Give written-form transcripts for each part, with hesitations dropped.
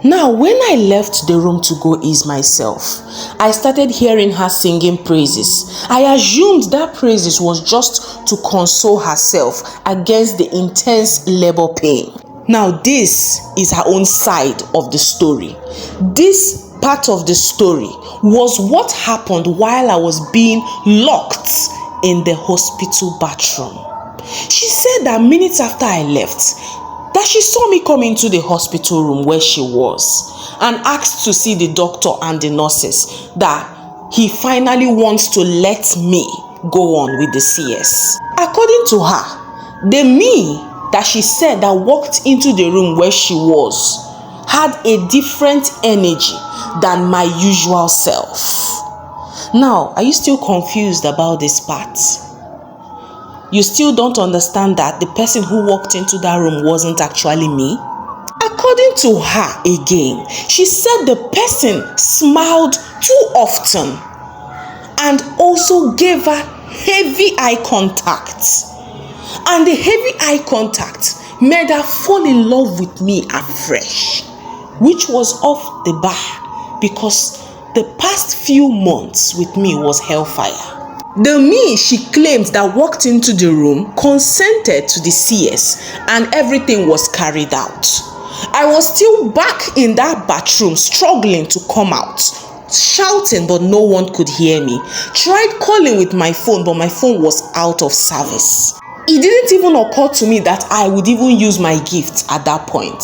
Now, when I left the room to go ease myself, I started hearing her singing praises. I assumed that praises was just to console herself against the intense labor pain. Now, this is her own side of the story. This part of the story was what happened while I was being locked in the hospital bathroom. She said that minutes after I left, that she saw me come into the hospital room where she was and asked to see the doctor and the nurses, that he finally wants to let me go on with the CS. According to her, the me that she said that walked into the room where she was had a different energy than my usual self. Now, are you still confused about this part? You still don't understand that the person who walked into that room wasn't actually me? According to her again, she said the person smiled too often and also gave her heavy eye contact. And the heavy eye contact made her fall in love with me afresh, which was off the bar because the past few months with me was hellfire. The me she claimed that walked into the room consented to the CS and everything was carried out. I was still back in that bathroom struggling to come out, shouting but no one could hear me. Tried calling with my phone but my phone was out of service. It didn't even occur to me that I would even use my gift at that point.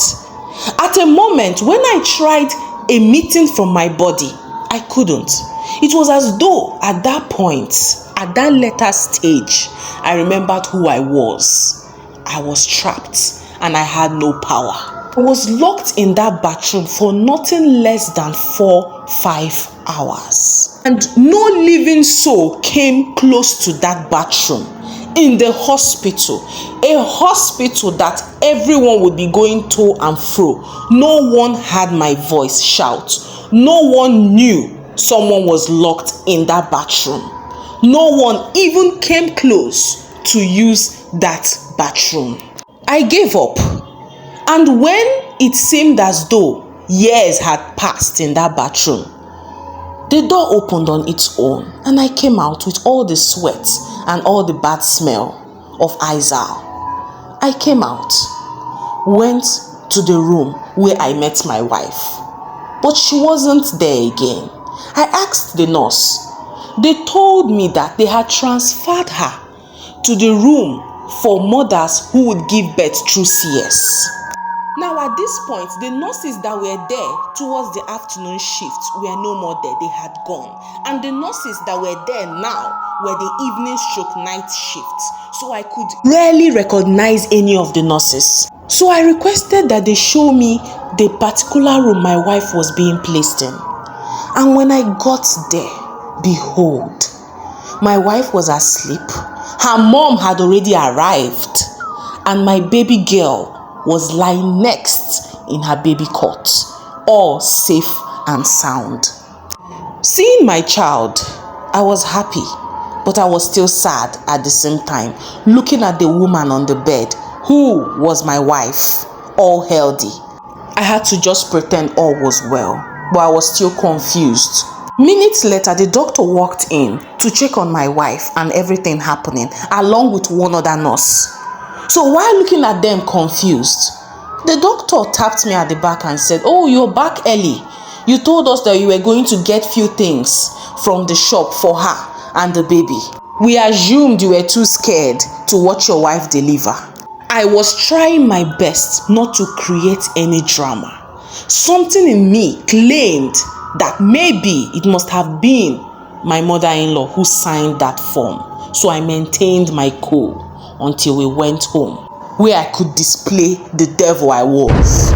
At a moment when I tried emitting from my body, I couldn't. It was as though at that point, at that later stage, I remembered who I was. I was trapped and I had no power. I was locked in that bathroom for nothing less than 4-5 hours. And no living soul came close to that bathroom in the hospital. A hospital that everyone would be going to and fro. No one had my voice shout. No one knew someone was locked in that bathroom. No one even came close to use that bathroom. I gave up. And when it seemed as though years had passed in that bathroom, the door opened on its own and I came out with all the sweat and all the bad smell of Izal. I came out, went to the room where I met my wife, but she wasn't there again. I asked the nurse. They told me that they had transferred her to the room for mothers who would give birth through CS. Now at this point, the nurses that were there towards the afternoon shift were no more there. They had gone. And the nurses that were there now were the evening/night shifts. So I could rarely recognize any of the nurses. So I requested that they show me the particular room my wife was being placed in. And when I got there, behold, my wife was asleep. Her mom had already arrived. And my baby girl was lying next in her baby cot, all safe and sound. Seeing my child, I was happy, but I was still sad at the same time, looking at the woman on the bed, who was my wife, all healthy. I had to just pretend all was well, but I was still confused. Minutes later, the doctor walked in to check on my wife and everything happening, along with one other nurse. So while looking at them confused, the doctor tapped me at the back and said, "Oh, you're back early. You told us that you were going to get few things from the shop for her and the baby. We assumed you were too scared to watch your wife deliver." I was trying my best not to create any drama. Something in me claimed that maybe it must have been my mother-in-law who signed that form. So I maintained my cool until we went home, where I could display the devil I was.